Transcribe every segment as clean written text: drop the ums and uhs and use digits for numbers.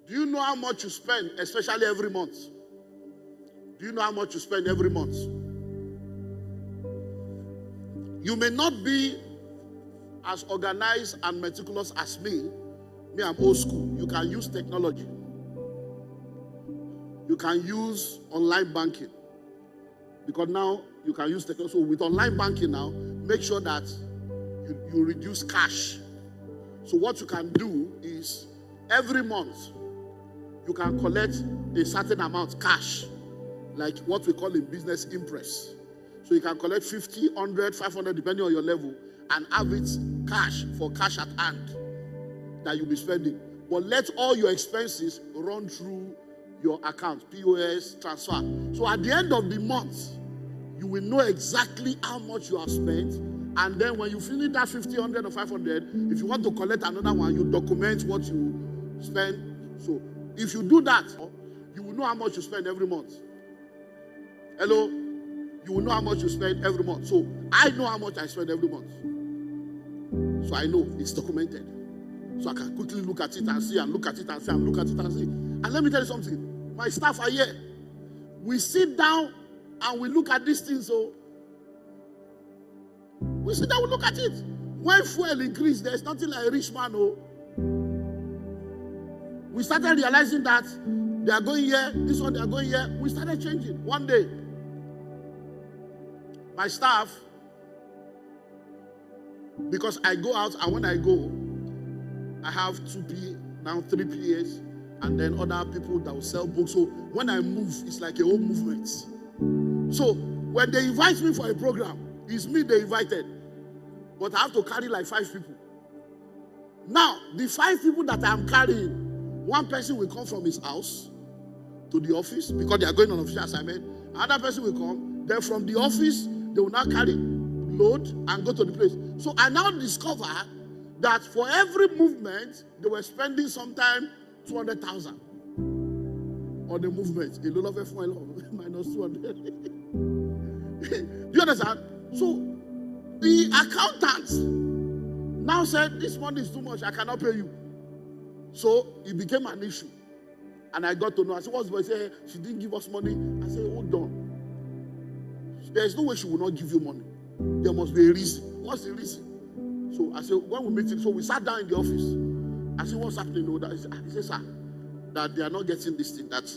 Do you know how much you spend, especially every month? Do you know how much you spend every month? You may not be as organized and meticulous as me. Me, I'm old school. You can use technology. You can use online banking. Because now you can use technology. So with online banking now, make sure that you reduce cash. So what you can do is every month, you can collect a certain amount cash, like what we call in business impress. So you can collect 50, 100, 500, depending on your level, and have it cash for cash at hand that you'll be spending. But let all your expenses run through your account, POS, transfer. So at the end of the month, you will know exactly how much you have spent. And then when you finish that 50, 100, or 500, if you want to collect another one, you document what you spend. So if you do that, you will know how much you spend every month. Hello? You will know how much you spend every month. So I know how much I spend every month. So I know it's documented. So I can quickly look at it and see, and look at it and see, and look at it and see. And let me tell you something. My staff are here. We sit down and we look at these things. So we sit down, we look at it. When fuel increased, there's nothing like a rich man. Oh. We started realizing that they are going here, this one they are going here. We started changing. One day, my staff, because I go out, and when I go, I have 2 PA, now 3 PAs, and then other people that will sell books. So when I move, it's like a whole movement. So when they invite me for a program, it's me they invited. But I have to carry like 5 people. Now, the 5 people that I'm carrying, one person will come from his house to the office because they are going on official assignment. Another person will come. Then from the office, they will now carry, load, and go to the place. So I now discover that for every movement, they were spending sometime 200,000 on the movement. A lot of F1 minus 200. Do you understand? So the accountant now said, this money is too much, I cannot pay you. So it became an issue. And I got to know. I said, what's the boy? He said, she didn't give us money. I said, hold on. There's no way she will not give you money. There must be a reason. What's the reason? So I said, when we meet him, so we sat down in the office. I said, what's happening? He said, sir, that they are not getting this thing. That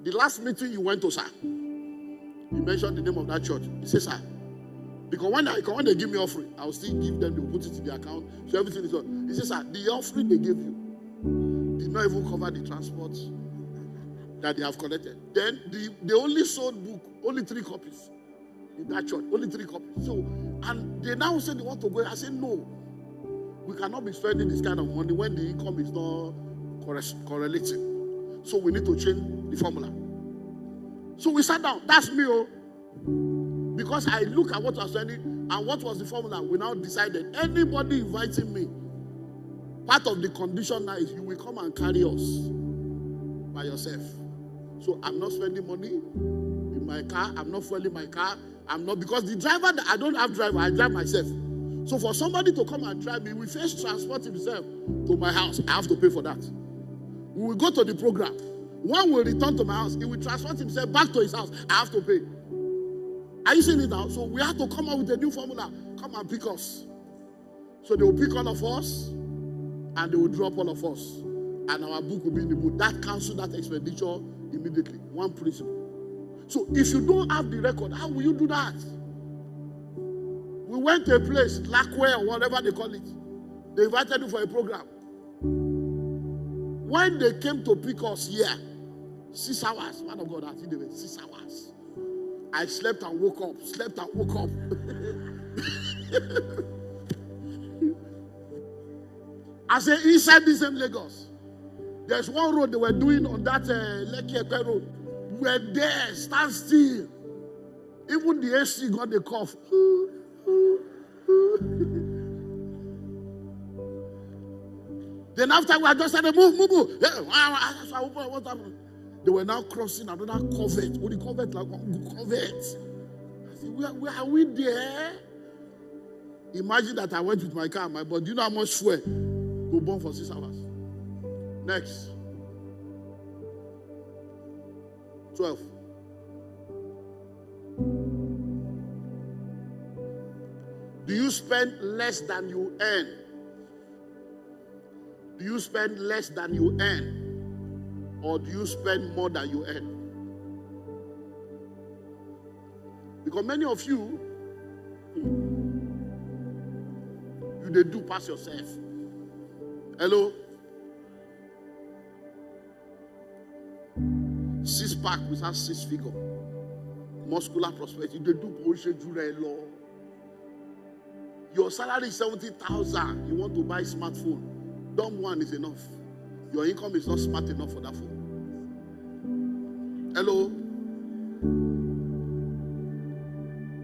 the last meeting you went to, sir, you mentioned the name of that church. He said, sir, because when they give me offering, I will still give them, they will put it in the account. So everything is on. He said, sir, the offering they gave you did not even cover the transport that they have collected. Then they only sold book, only 3 copies in that church, only 3 copies. So, and they now said they want to go. I said, no, we cannot be spending this kind of money when the income is not correlating. So we need to change the formula. So we sat down. That's me, oh. Because I look at what I was spending and what was the formula. We now decided anybody inviting me, part of the condition now is you will come and carry us by yourself. So I'm not spending money in my car. I'm not fueling my car. I'm not, because the driver, I don't have driver, I drive myself. So for somebody to come and drive me, we first transport himself to my house. I have to pay for that. We will go to the program. When we return to my house, he will transport himself back to his house. I have to pay. Are you seeing it now? So we have to come up with a new formula. Come and pick us. So they will pick all of us and they will drop all of us. And our book will be in the book. That cancel that expenditure immediately. One principle. So if you don't have the record, how will you do that? We went to a place, Lackway or whatever they call it. They invited you for a program. When they came to pick us here, 6 hours. Man of God, I think they were 6 hours. I slept and woke up. Slept and woke up. I said, inside this same Lagos, there's one road they were doing on that Lekki road. We were there, stand still. Even the AC got the cough. Then after we had just said, move. What happened? They were now crossing another covert. What the covert? Like covert. I said, where are we there? Imagine that I went with my car, but do you know how much fuel go burn for 6 hours? Next. 12. Do you spend less than you earn? Do you spend less than you earn? Or do you spend more than you earn? Because many of you, they do pass yourself. Hello? 6 pack without 6 figure. Muscular prosperity. They do bullshit. Your salary is 70,000. You want to buy smartphone. Dumb one is enough. Your income is not smart enough for that phone. Hello?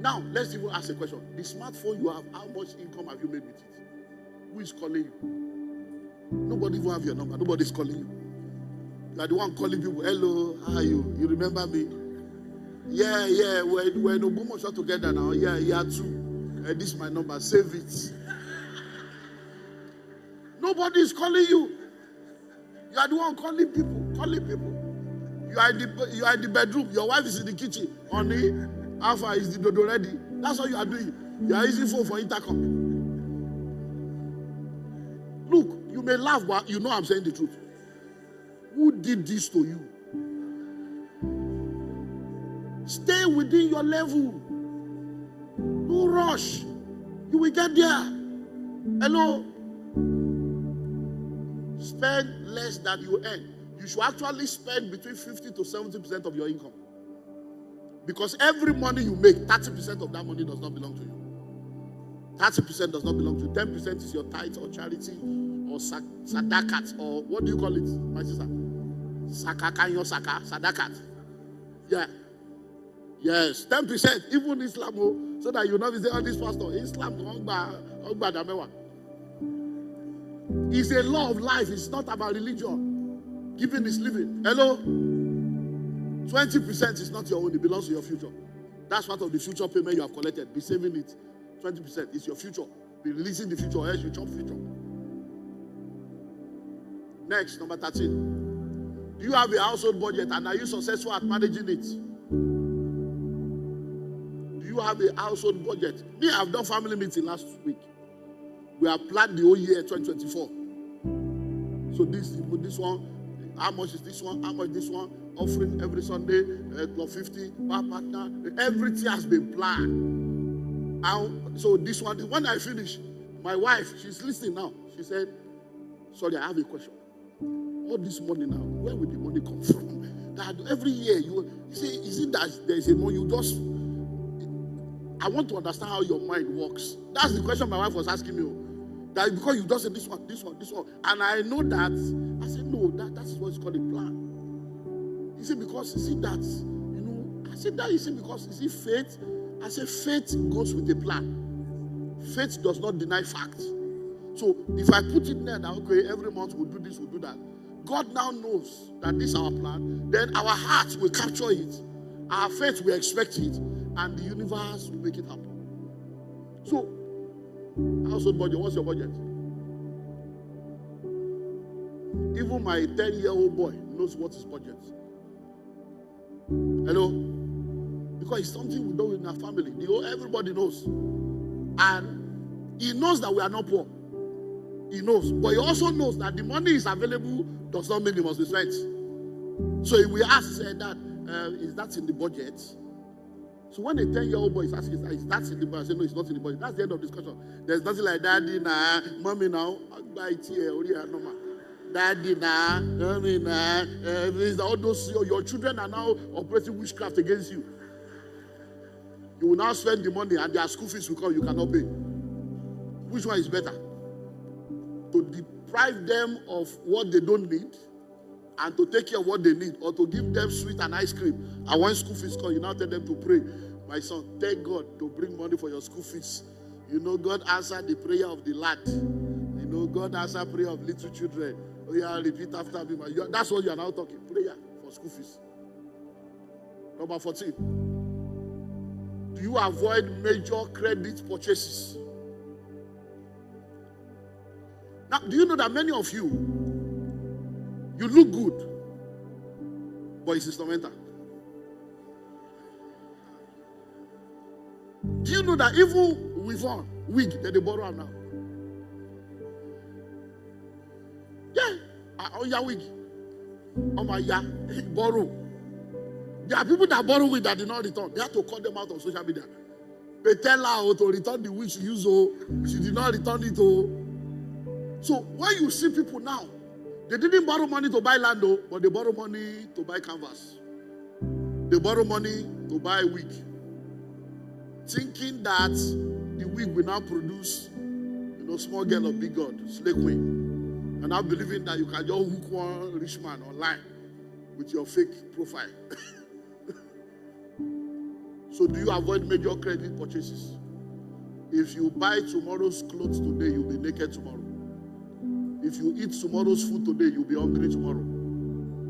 Now, let's even ask a question. The smartphone you have, how much income have you made with it? Who is calling you? Nobody will have your number. Nobody is calling you. You are the one calling people. Hello, how are you? You remember me? Yeah. We're in Ogbomoso together now. Yeah, too. This is my number. Save it. Nobody is calling you. You are the one calling people. You are in the bedroom. Your wife is in the kitchen. Honey, Alpha is the dodo ready. That's what you are doing. You are using phone for intercom. Look, you may laugh, but you know I'm saying the truth. Who did this to you? Stay within your level. No rush. You will get there. Hello? Spend less than you earn. You should actually spend between 50 to 70% of your income. Because every money you make, 30% of that money does not belong to you. 30% does not belong to you. 10% is your tithe or charity or sadakat, or what do you call it, my sister? Sadakat. Yeah. Yes, 10%. Even Islam, so that you know, say, oh, this pastor, Islam, it's a law of life. It's not about religion. Giving is living. Hello? 20% is not your own. It belongs to your future. That's part of the future payment you have collected. Be saving it. 20% is your future. Be releasing the future, else you chop future. Next, number 13. Do you have a household budget and are you successful at managing it? Do you have a household budget? Me, I've done family meeting last week. We have planned the whole year 2024. So this one, how much is this one? How much this one? Offering every Sunday, Club 50, per partner. Everything has been planned. So this one, when I finish, my wife, she's listening now. She said, sorry, I have a question. All this money now, where will the money come from? That every year, you see, is it that there is a money you just... I want to understand how your mind works. That's the question my wife was asking me. That because you just said this one. And I know that. I said, no, that is what's called a plan. He said, because you see that, I said that, you see, because you see faith. I said, faith goes with a plan. Faith does not deny fact. So if I put it there that, okay, every month we'll do this, we'll do that. God now knows that this is our plan. Then our hearts will capture it. Our faith will expect it. And the universe will make it happen. So, household budget, what's your budget? Even my 10-year-old boy knows what is budget. Hello? Because it's something we do in our family. Everybody knows. And he knows that we are not poor. He knows. But he also knows that the money is available does not mean it must be spent. So if we ask, say that, is that in the budget? So when a 10-year-old boy is asking, is that in the budget? I say, no, it's not in the budget. That's the end of discussion. There's nothing like daddy now, mommy now, daddy now, mommy now. All those, your children are now operating witchcraft against you. You will now spend the money and their school fees will come, you cannot pay. Which one is better? To deprive them of what they don't need and to take care of what they need, or to give them sweet and ice cream. And when school fees come, you now tell them to pray. My son, thank God to bring money for your school fees. God answered the prayer of the lad. God answered prayer of little children. Oh yeah, repeat after me. That's what you are now talking. Prayer for school fees. Number 14. Do you avoid major credit purchases? Now, do you know that many of you, You look good, but it's instrumental. Do you know that even with one wig that they borrow now? Yeah, on your wig, on my borrow. There are people that borrow wig that did not return. They have to cut them out on social media. They tell her to return the wig she used. She did not return it. So when you see people now, they didn't borrow money to buy land, but they borrow money to buy canvas. They borrow money to buy wig, thinking that the wig will now produce, small girl or big god, slay queen, and now believing that you can just hook one rich man online with your fake profile. So do you avoid major credit purchases? If you buy tomorrow's clothes today, you'll be naked tomorrow. If you eat tomorrow's food today, you'll be hungry tomorrow.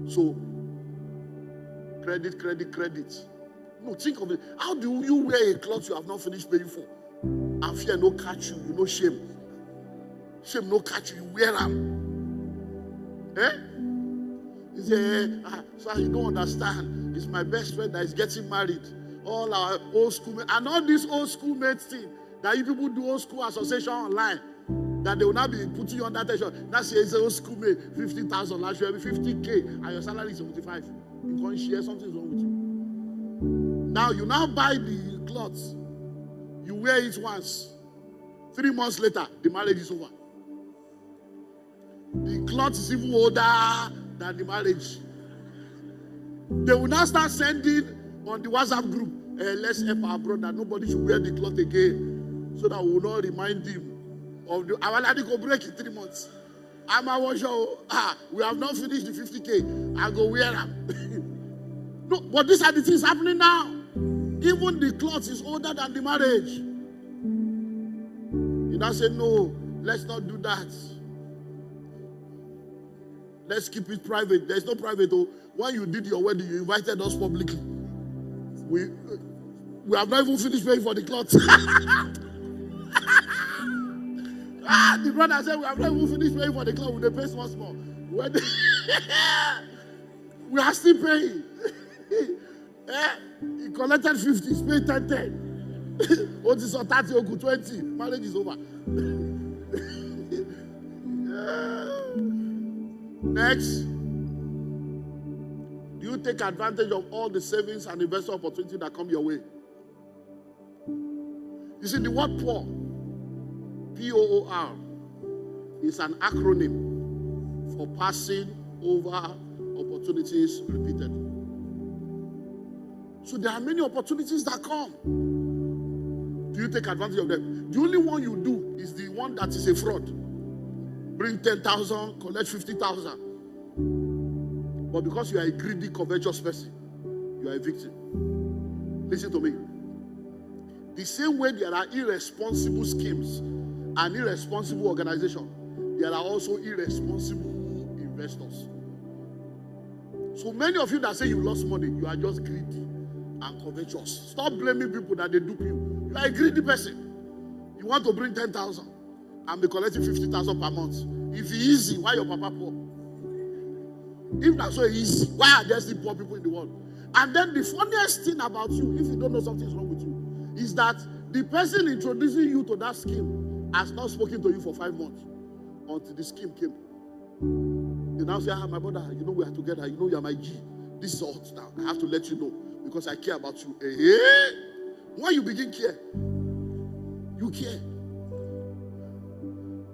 So, credit. No, think of it. How do you wear a cloth you have not finished paying for? And fear no catch you, shame. Shame no catch you, you wear them. You say, so you don't understand. It's my best friend that is getting married. All our old schoolmates, and all these old schoolmates thing that you people do old school association online, that they will not be putting you under tension. Now say it's a old schoolmate, 50,000 last year, 50K, and your salary is 75. You can't share, something's wrong with you. Now you now buy the clothes, you wear it once. 3 months later, the marriage is over. The cloth is even older than the marriage. They will now start sending on the WhatsApp group, let's help our brother. Nobody should wear the cloth again, so that we will not remind him of the. Our lady go break in 3 months. I'm a watcher. We have not finished the 50K. I go wear them. No, but these are the things happening now. Even the cloth is older than the marriage. You now say, no, let's not do that. Let's keep it private. There's no private. When you did your wedding, you invited us publicly. We have not even finished paying for the clothes. The brother said, we have not even finished paying for the clothes. They pay once more. We are still paying. He collected 50, he paid 10. What is 30 or 20? Marriage is over. Next. Do you take advantage of all the savings and investment opportunities that come your way? You see, the word poor, P-O-O-R, is an acronym for passing over opportunities repeatedly. So there are many opportunities that come. Do you take advantage of them? The only one you do is the one that is a fraud. Bring 10,000, collect 50,000. But because you are a greedy, covetous person, you are a victim. Listen to me. The same way there are irresponsible schemes and irresponsible organizations, there are also irresponsible investors. So many of you that say you lost money, you are just greedy and covetous. Stop blaming people that they dupe you. You are a greedy person. You want to bring 10,000 and be collecting 50,000 per month. If it's easy, why your papa poor? If that's so easy, why are there still poor people in the world? And then the funniest thing about you, if you don't know something's wrong with you, is that the person introducing you to that scheme has not spoken to you for 5 months until the scheme came. They now say, my brother, we are together. You are my G. This is hot now. I have to let you know because I care about you. When you begin care, you care.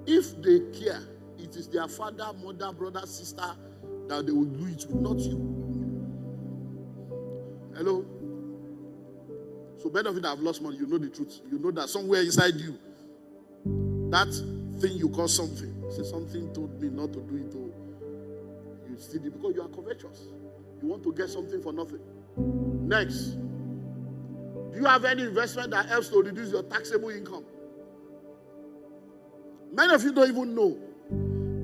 If they care, it is their father, mother, brother, sister that they will do it with, not you. Hello? So many of you that have lost money, you know the truth. You know that somewhere inside you, that thing you call something, say something told me not to do it. You still do because you are covetous. You want to get something for nothing. Next. Do you have any investment that helps to reduce your taxable income? Many of you don't even know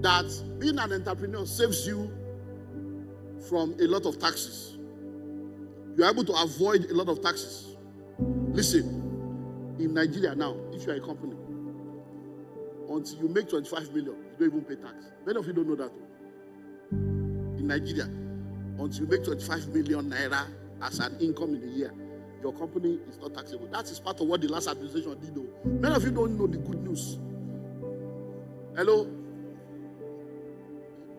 that being an entrepreneur saves you from a lot of taxes. You are able to avoid a lot of taxes. Listen, in Nigeria now, if you are a company, until you make 25 million, you don't even pay tax. Many of you don't know that. in Nigeria, until you make 25 million naira as an income in a year, your company is not taxable. That is part of what the last administration did, though. Many of you don't know the good news. Hello?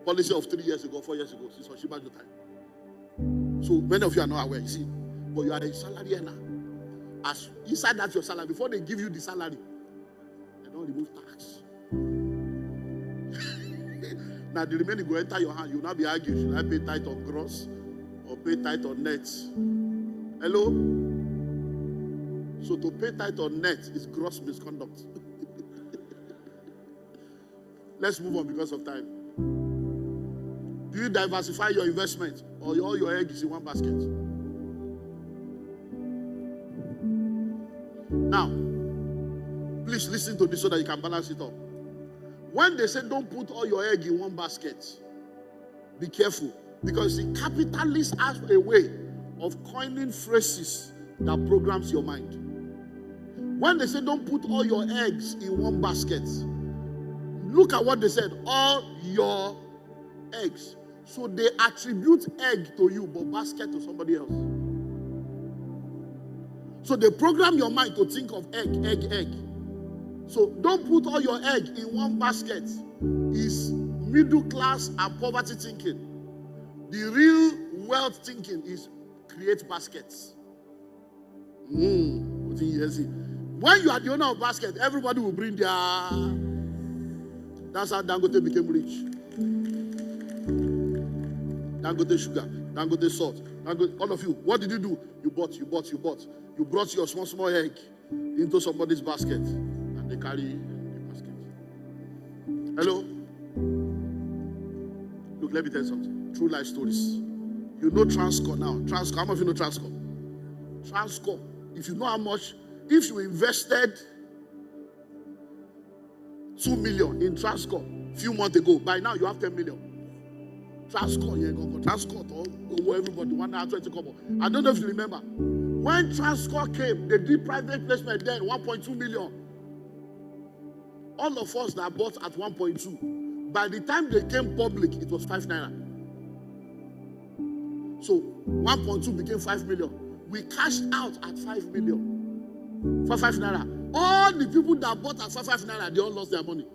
Policy of 3 years ago, 4 years ago, since Oshibajo time. So many of you are not aware, you see. But you are a salary earner. As inside that your salary, before they give you the salary, they don't remove tax. Now the remaining will enter your hand. You will not be arguing. Should I pay tithe on gross or pay tithe on net? Hello? So to pay tithe on net is gross misconduct. Let's move on because of time. Do you diversify your investment or all your eggs in one basket? Now, please listen to this so that you can balance it up. When they say don't put all your egg in one basket, be careful, because the capitalists have a way of coining phrases that programs your mind. When they say don't put all your eggs in one basket, look at what they said, all your eggs. So they attribute egg to you, but basket to somebody else. So they program your mind to think of egg, egg, egg. So don't put all your egg in one basket is middle class and poverty thinking. The real wealth thinking is create baskets. When you are the owner of basket, everybody will bring their... That's how Dangote became rich. Dangote sugar, Dangote salt, Dangote, all of you. What did you do? You bought. You brought your small egg into somebody's basket. They carry the basket. Hello? Look, let me tell you something. True life stories. You know Transcorp now. Transcorp. How much of you know Transcorp? Transcorp. If you know how much, if you invested 2 million in Transcorp a few months ago, by now you have 10 million. Transcorp, yeah, Transcorp, over everybody, 120 couple. I don't know if you remember. When Transcorp came, they did private placement then, 1.2 million. All of us that bought at 1.2. By the time they came public, it was 5 naira. So 1.2 became 5 million. We cashed out at 5 million for 5 naira. All the people that bought at 5 naira, they all lost their money.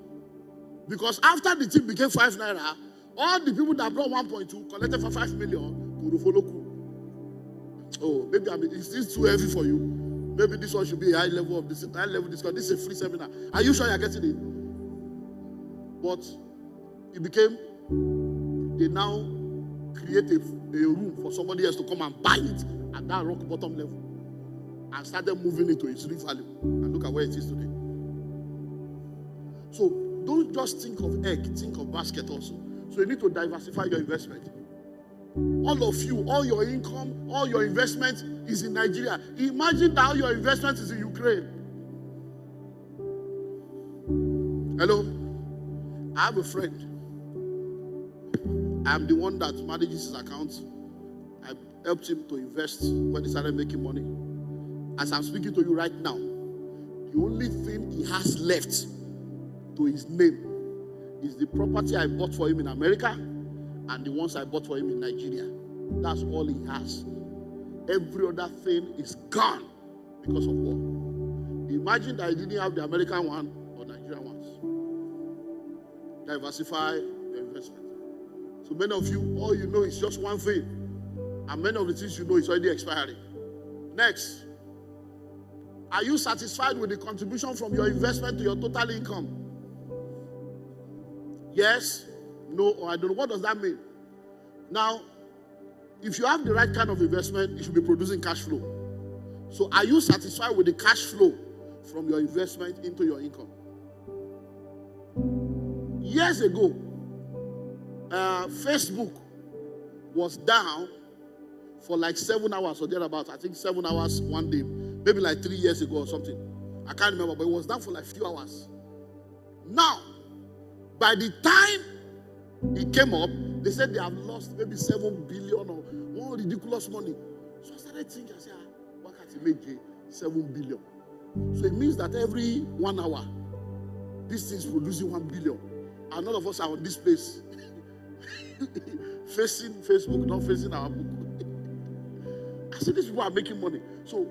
Because after the thing became 5 naira, all the people that brought 1.2 collected for 5 million. Oh, maybe is this too heavy for you? Maybe this one should be a high level of this, high level discount. This is a free seminar. Are you sure you're getting it? But it became, they now create a room for somebody else to come and buy it at that rock bottom level and started moving it to its real value. And look at where it is today. So don't just think of egg, think of basket also. So you need to diversify your investment. All of you, all your income, all your investment is in Nigeria. Imagine that all your investment is in Ukraine. Hello? I have a friend. I'm the one that manages his account. I helped him to invest when he started making money. As I'm speaking to you right now, the only thing he has left to his name is the property I bought for him in America and the ones I bought for him in Nigeria. That's all he has. Every other thing is gone because of war. Imagine that he didn't have the American one or Nigerian ones. Diversify your investment. So many of you, all you know is just one thing. And many of the things you know is already expiring. Next. Are you satisfied with the contribution from your investment to your total income? Yes, no, or I don't know. What does that mean? Now, if you have the right kind of investment, it should be producing cash flow. So are you satisfied with the cash flow from your investment into your income? Years ago, Facebook was down for like 7 hours or thereabouts. I think 7 hours one day, maybe like 3 years ago or something. I can't remember, but it was down for like a few hours. Now, by the time it came up, they said they have lost maybe 7 billion or one ridiculous money. So I started thinking, I said, why can't it make 7 billion? So it means that every 1 hour, this thing is producing 1 billion. And all of us are on this place facing Facebook, not facing our book. I see these people are making money. So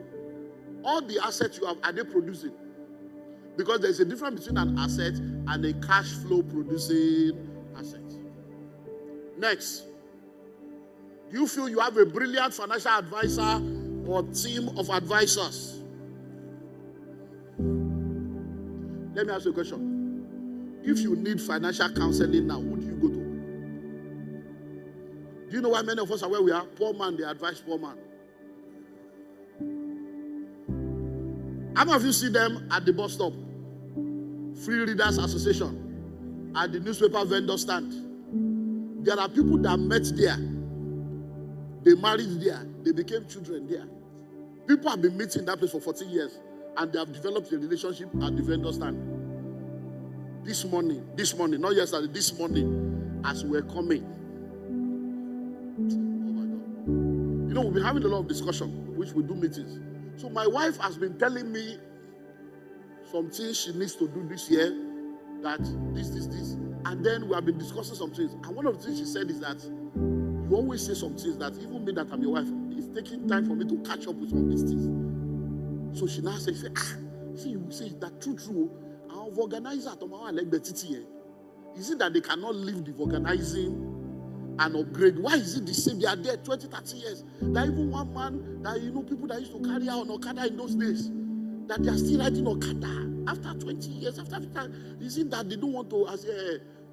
all the assets you have, are they producing? Because there's a difference between an asset and a cash flow producing asset. Next, do you feel you have a brilliant financial advisor or team of advisors? Let me ask you a question. If you need financial counseling now, who do you go to? Do you know why many of us are where we are? Poor man, they advise poor man. How many of you see them at the bus stop? Free Readers Association, at the newspaper vendor stand. There are people that met there. They married there. They became children there. People have been meeting in that place for 14 years and they have developed a relationship at the vendor stand. This morning, not yesterday, this morning, as we're coming. Oh my God. You know, we've been having a lot of discussion, which we do meetings. So my wife has been telling me some things she needs to do this year, that this. And then we have been discussing some things. And one of the things she said is that you always say some things that even me that I'm your wife, it's taking time for me to catch up with some of these things. So she now says, see, you say that true. I've organized that on my like the TTA. Is it that they cannot leave the organizing and upgrade? Why is it the same? They are there 20, 30 years. That even one man, that people that used to carry out on Okada in those days, that they are still riding Okada after 20 years, after is it that they don't want to, as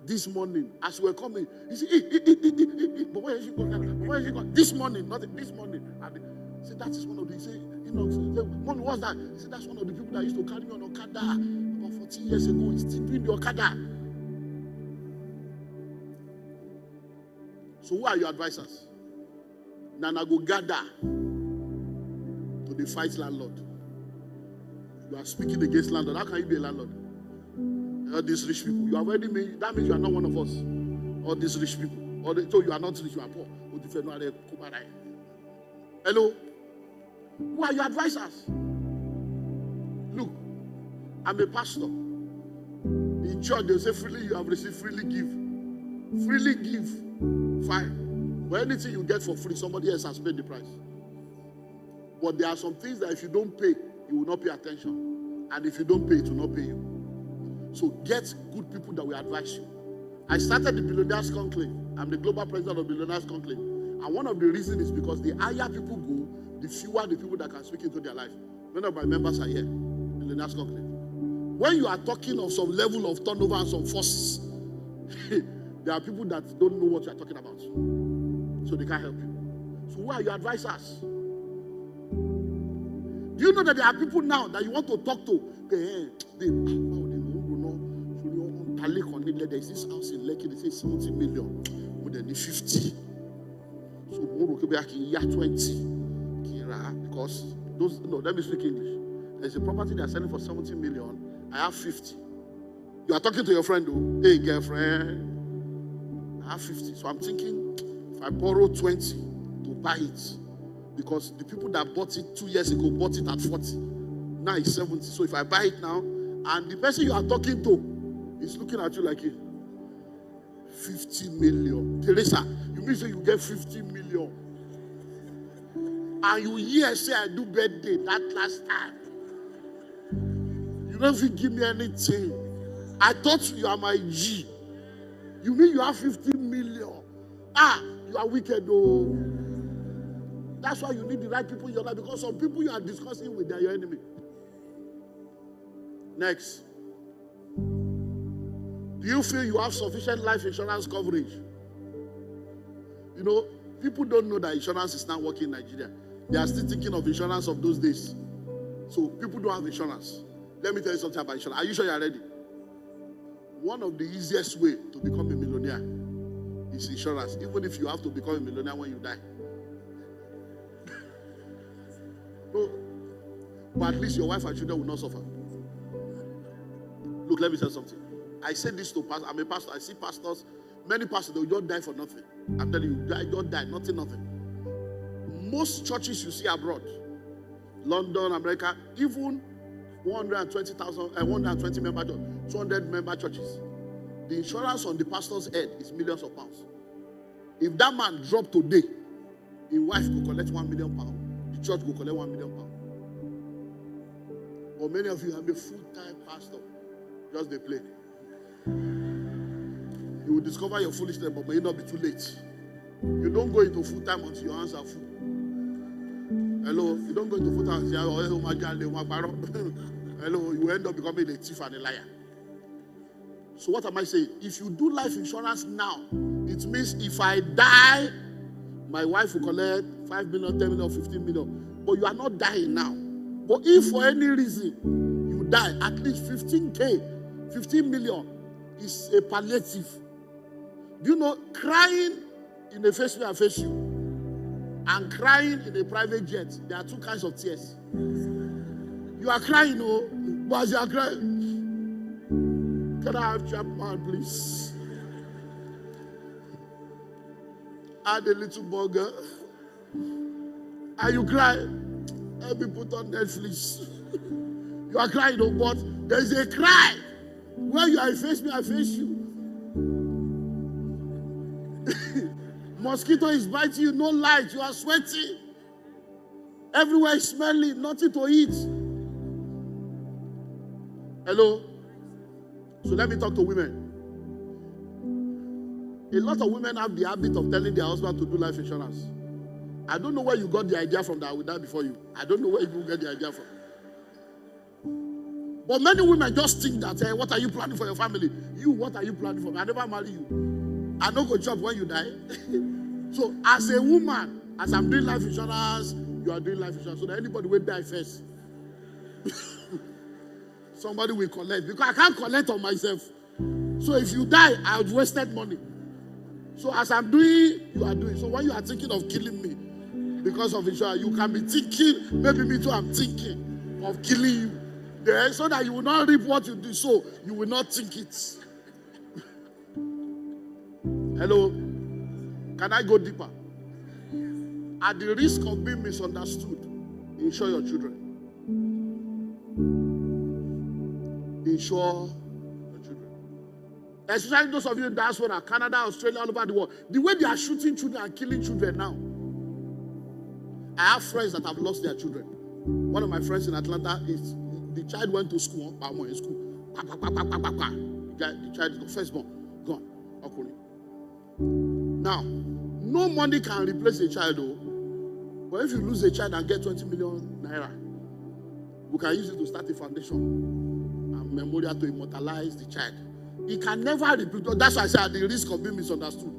this morning, as we're coming, you see, but where is she going? Where is she going? This morning, nothing, this morning. See, that is one of the, Mommy, what's that? He said, that's one of the people that used to carry me on Okada about 40 years ago. He's still doing the Okada. So who are your advisors? Nana go gather to the fight landlord. You are speaking against landlord. How can you be a landlord? All these rich people. You have already made, that means you are not one of us. All these rich people. So you are not rich, you are poor. Hello? Who are your advisors? Look, I'm a pastor. In church, they say freely you have received, freely give. Freely give. Fine. But anything you get for free, somebody else has paid the price. But there are some things that if you don't pay, you will not pay attention. And if you don't pay, it will not pay you. So get good people that will advise you. I started the Billionaires Conclave. I'm the global president of Billionaires Conclave. And one of the reasons is because the higher people go, the fewer the people that can speak into their life. Many of my members are here. Billionaires Conclave. When you are talking of some level of turnover and some forces, there are people that don't know what you are talking about. So they can't help you. So who are your advisors? Do you know that there are people now that you want to talk to? There's this house in Lekki, they say 70 million. But then the 50. So more year 20. Because those, no, let me speak English. There's a property they're selling for 70 million. I have 50. You are talking to your friend, though. Hey, girlfriend. I have 50. So I'm thinking, if I borrow 20 to buy it, because the people that bought it 2 years ago bought it at 40. Now it's 70. So if I buy it now, and the person you are talking to is looking at you like 50 million. Teresa, you mean say you get 50 million? And you hear say I do birthday that last time. You don't even give me anything. I thought you are my G. You mean you have 50 million? You are wicked though. That's why you need the right people in your life, because some people you are discussing with, they are your enemy. Next. Do you feel you have sufficient life insurance coverage? You know, people don't know that insurance is not working in Nigeria. They are still thinking of insurance of those days. So people don't have insurance. Let me tell you something about insurance. Are you sure you are ready? One of the easiest way to become a millionaire is insurance, even if you have to become a millionaire when you die. No, but at least your wife and children will not suffer. Look, let me tell you something. I say this to pastors. I'm a pastor. I see pastors, many pastors, they will just die for nothing. I'm telling you, they don't die, nothing. Most churches you see abroad, London, America, even 120 member churches, 200 member churches, the insurance on the pastor's head is millions of pounds. If that man drop today, his wife will collect £1 million. The church will collect £1 million. Or many of you have a full-time pastor. Just they play. You will discover your foolishness, but may it not be too late. You don't go into full-time until your hands are full. Hello, you don't go into full-time until hello, you end up becoming a thief and a liar. So what am I saying? If you do life insurance now, it means if I die, my wife will collect 5 million, 10 million, 15 million. But you are not dying now. But if for any reason you die, at least 15K, 15 million is a palliative. Do you know, crying in a face me and face you and crying in a private jet, there are two kinds of tears. You are crying, oh, but as you are crying, can I have Chapman, please? Add a little burger. And you cry. Help me put on Netflix. You are crying, oh, but there is a cry where you are face me, I face you. Mosquito is biting you, no light, you are sweating. Everywhere is smelling, nothing to eat. Hello? So let me talk to women. A lot of women have the habit of telling their husband to do life insurance. I don't know where you got the idea from that I will die before you. I don't know where you get the idea from. But many women just think that, hey, what are you planning for your family? You, what are you planning for me? I never marry you. I don't go job when you die. So as a woman, as I'm doing life insurance, you are doing life insurance. So that anybody will die first. Somebody will collect. Because I can't collect on myself. So if you die, I've wasted money. So as I'm doing, you are doing. So when you are thinking of killing me because of insurance, you can be thinking, maybe me too, I'm thinking of killing you. There, so that you will not reap what you do. So you will not think it. Hello? Can I go deeper? At the risk of being misunderstood, insure your children. Insure your children. Especially those of you in diaspora, Canada, Australia, all over the world. The way they are shooting children and killing children now. I have friends that have lost their children. One of my friends in Atlanta, the child went to school, in school. The child is firstborn, gone. Okay. Now, no money can replace a child, though. But if you lose a child and get 20 million naira, we can use it to start a foundation and memorial to immortalize the child. It can never replace. That's why I say at the risk of being misunderstood.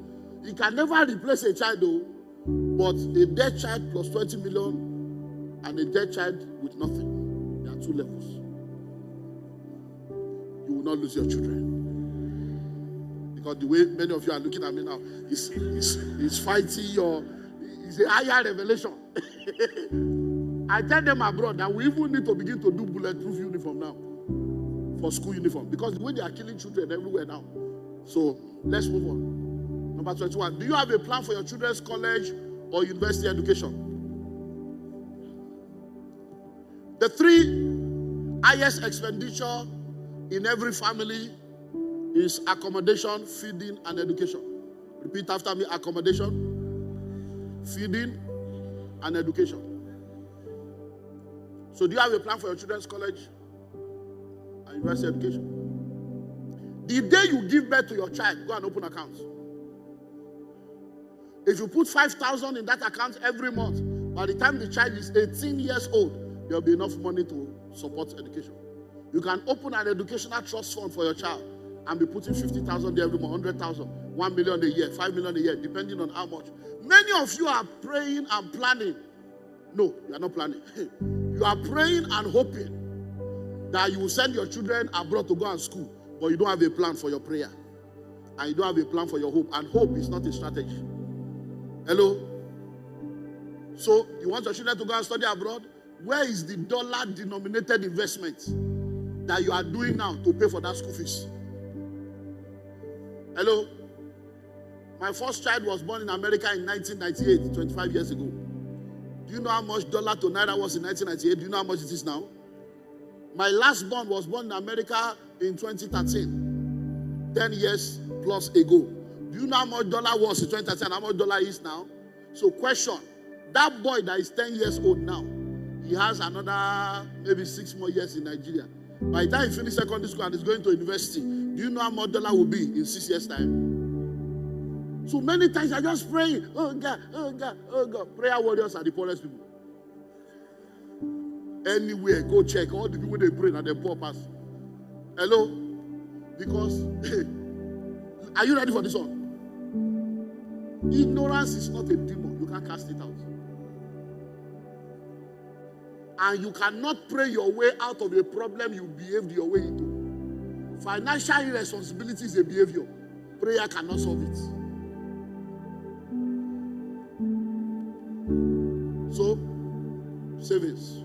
It can never replace a child, though. But a dead child plus 20 million and a dead child with nothing. There are two levels. You will not lose your children. Because the way many of you are looking at me now is fighting your, it's a higher revelation. I tell them abroad that we even need to begin to do bulletproof uniform now for school uniform. Because the way they are killing children everywhere now. So let's move on. Number 21. Do you have a plan for your children's college or university education? The three highest expenditure in every family is accommodation, feeding, and education. Repeat after me: accommodation, feeding, and education. So do you have a plan for your children's college and university education? The day you give birth to your child, go and open accounts. If you put 5,000 in that account every month, by the time the child is 18 years old, there will be enough money to support education. You can open an educational trust fund for your child and be putting 50,000 there every month, 100,000, 1 million a year, 5 million a year, depending on how much. Many of you are praying and planning. No, you are not planning. You are praying and hoping that you will send your children abroad to go and school, but you don't have a plan for your prayer. And you don't have a plan for your hope. And hope is not a strategy. Hello? So, you want your children to go and study abroad? Where is the dollar-denominated investment that you are doing now to pay for that school fees? Hello? My first child was born in America in 1998, 25 years ago. Do you know how much dollar to naira was in 1998? Do you know how much it is now? My last born was born in America in 2013, 10 years plus ago. Do you know how much dollar was in 2010 and how much dollar is now? So question, that boy that is 10 years old now, he has another maybe 6 more years in Nigeria. By the time he finishes secondary school and is going to university, do you know how much dollar will be in 6 years' time? So many times I just pray, oh God, oh God, oh God. Prayer warriors are the poorest people. Anywhere, go check all the people they pray and they poor pass. Hello? Because, are you ready for this one? Ignorance is not a demon. You can't cast it out. And you cannot pray your way out of a problem you behaved your way into. Financial irresponsibility is a behavior. Prayer cannot solve it. So, savings.